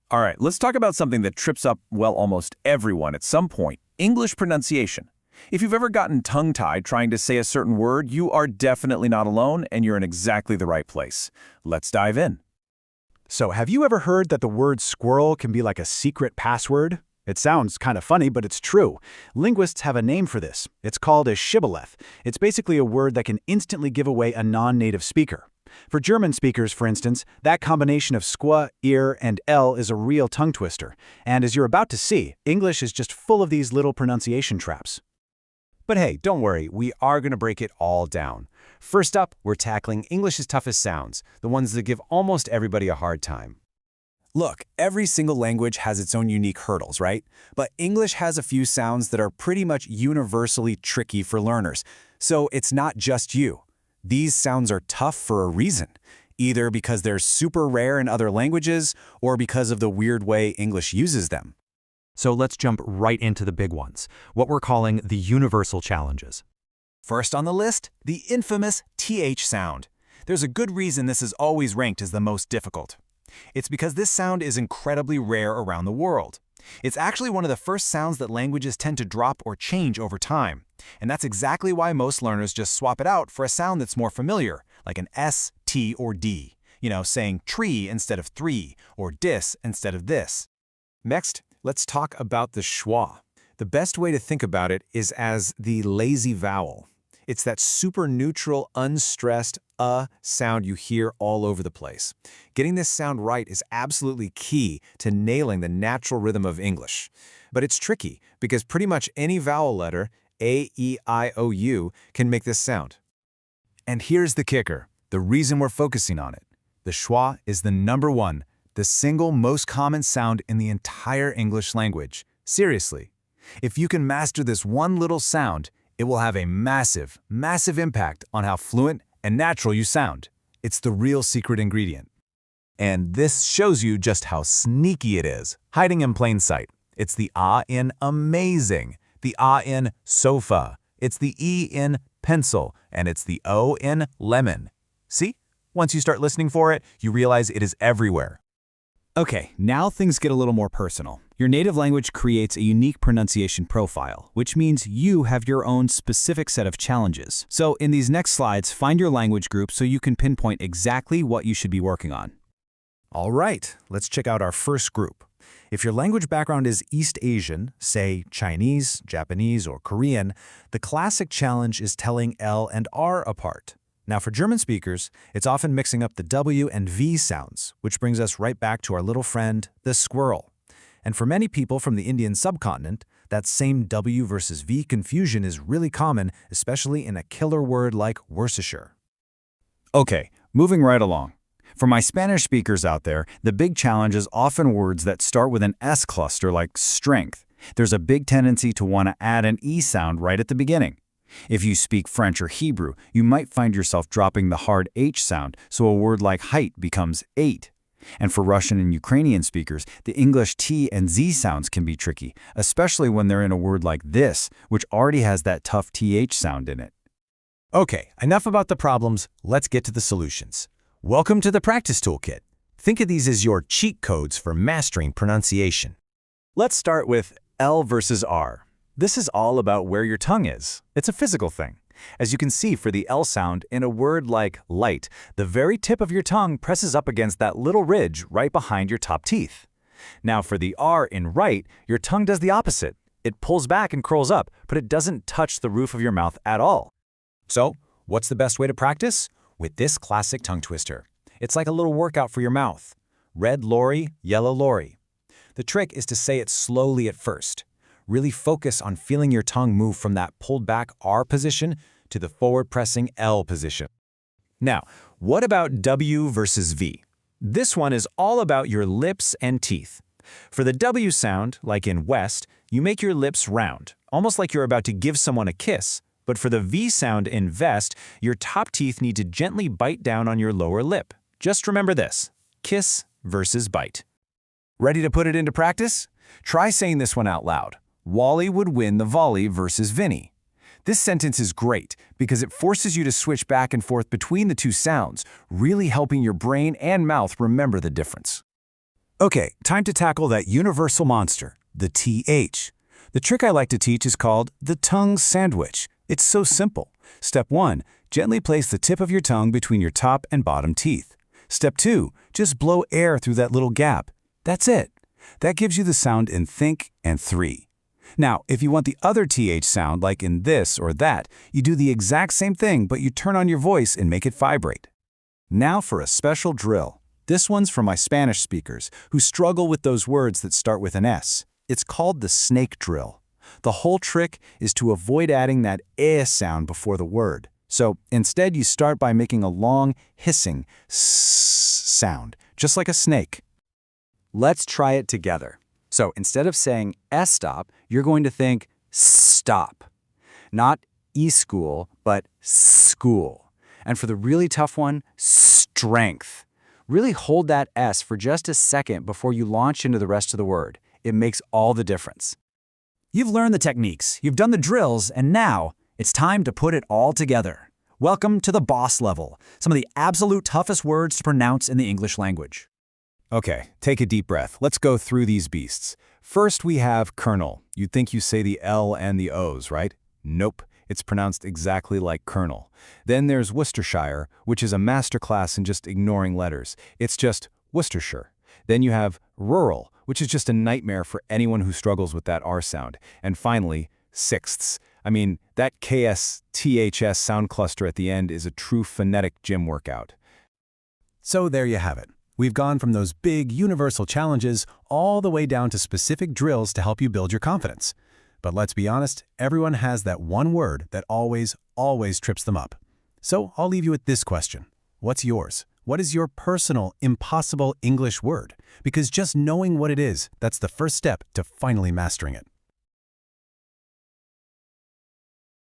All right, let's talk about something that trips up, well, almost everyone at some point, English pronunciation. If you've ever gotten tongue-tied trying to say a certain word, you are definitely not alone, and you're in exactly the right place. Let's dive in. So, have you ever heard that the word squirrel can be like a secret password? It sounds kind of funny, but it's true. Linguists have a name for this. It's called a shibboleth. It's basically a word that can instantly give away a non-native speaker. For German speakers, for instance, that combination of squa, ear, and l is a real tongue twister. And as you're about to see, English is just full of these little pronunciation traps. But hey, don't worry, we are going to break it all down. First up, we're tackling English's toughest sounds, the ones that give almost everybody a hard time. Look, every single language has its own unique hurdles, right? But English has a few sounds that are pretty much universally tricky for learners. So it's not just you. These sounds are tough for a reason, either because they're super rare in other languages or because of the weird way English uses them. So let's jump right into the big ones, what we're calling the universal challenges. First on the list, the infamous TH sound. There's a good reason this is always ranked as the most difficult. It's because this sound is incredibly rare around the world. It's actually one of the first sounds that languages tend to drop or change over time. And that's exactly why most learners just swap it out for a sound that's more familiar, like an S, T, or D. Saying tree instead of three, or dis instead of this. Next, let's talk about the schwa. The best way to think about it is as the lazy vowel. It's that super neutral, unstressed sound you hear all over the place. Getting this sound right is absolutely key to nailing the natural rhythm of English. But it's tricky because pretty much any vowel letter, A, E, I, O, U, can make this sound. And here's the kicker, the reason we're focusing on it. The schwa is the number one, the single most common sound in the entire English language. Seriously. If you can master this one little sound, it will have a massive, massive impact on how fluent and natural you sound. It's the real secret ingredient. And this shows you just how sneaky it is, hiding in plain sight. It's the A in amazing, the A in sofa, it's the E in pencil, and it's the O in lemon. See? Once you start listening for it, you realize it is everywhere. Okay, now things get a little more personal. Your native language creates a unique pronunciation profile, which means you have your own specific set of challenges. So in these next slides, find your language group so you can pinpoint exactly what you should be working on. All right, let's check out our first group. If your language background is East Asian, say Chinese, Japanese, or Korean, the classic challenge is telling L and R apart. Now for German speakers, it's often mixing up the W and V sounds, which brings us right back to our little friend, the squirrel. And for many people from the Indian subcontinent, that same W versus V confusion is really common, especially in a killer word like Worcestershire. Okay, moving right along. For my Spanish speakers out there, the big challenge is often words that start with an S cluster like strength. There's a big tendency to want to add an E sound right at the beginning. If you speak French or Hebrew, you might find yourself dropping the hard H sound, so a word like height becomes eight. And for Russian and Ukrainian speakers, the English T and Z sounds can be tricky, especially when they're in a word like this, which already has that tough TH sound in it. Okay, enough about the problems, let's get to the solutions. Welcome to the Practice Toolkit. Think of these as your cheat codes for mastering pronunciation. Let's start with L versus R. This is all about where your tongue is. It's a physical thing. As you can see for the L sound in a word like light, the very tip of your tongue presses up against that little ridge right behind your top teeth. Now for the R in right, your tongue does the opposite. It pulls back and curls up, but it doesn't touch the roof of your mouth at all. So, what's the best way to practice? With this classic tongue twister. It's like a little workout for your mouth. Red lorry, yellow lorry. The trick is to say it slowly at first. Really focus on feeling your tongue move from that pulled back R position to the forward pressing L position. Now, what about W versus V? This one is all about your lips and teeth. For the W sound, like in West, you make your lips round, almost like you're about to give someone a kiss. But for the V sound in Vest, your top teeth need to gently bite down on your lower lip. Just remember this, kiss versus bite. Ready to put it into practice? Try saying this one out loud. Wally would win the volley versus Vinny. This sentence is great because it forces you to switch back and forth between the two sounds, really helping your brain and mouth remember the difference. Okay, time to tackle that universal monster, the TH. The trick I like to teach is called the tongue sandwich. It's so simple. Step 1, gently place the tip of your tongue between your top and bottom teeth. Step 2, just blow air through that little gap. That's it. That gives you the sound in think and 3. Now, if you want the other TH sound, like in this or that, you do the exact same thing, but you turn on your voice and make it vibrate. Now for a special drill. This one's for my Spanish speakers who struggle with those words that start with an S. It's called the snake drill. The whole trick is to avoid adding that eh sound before the word. So instead, you start by making a long, hissing s sound, just like a snake. Let's try it together. So instead of saying stop, you're going to think stop. Not e-school, but school. And for the really tough one, strength. Really hold that S for just a second before you launch into the rest of the word. It makes all the difference. You've learned the techniques, you've done the drills, and now it's time to put it all together. Welcome to the boss level, some of the absolute toughest words to pronounce in the English language. Okay, take a deep breath. Let's go through these beasts. First, we have colonel. You'd think you say the L and the O's, right? Nope. It's pronounced exactly like colonel. Then there's Worcestershire, which is a masterclass in just ignoring letters. It's just Worcestershire. Then you have rural, which is just a nightmare for anyone who struggles with that R sound. And finally, sixths. I mean, that KS-THS sound cluster at the end is a true phonetic gym workout. So there you have it. We've gone from those big universal challenges all the way down to specific drills to help you build your confidence. But let's be honest, everyone has that one word that always trips them up. So I'll leave you with this question. What's yours? What is your personal, impossible English word? Because just knowing what it is, that's the first step to finally mastering it.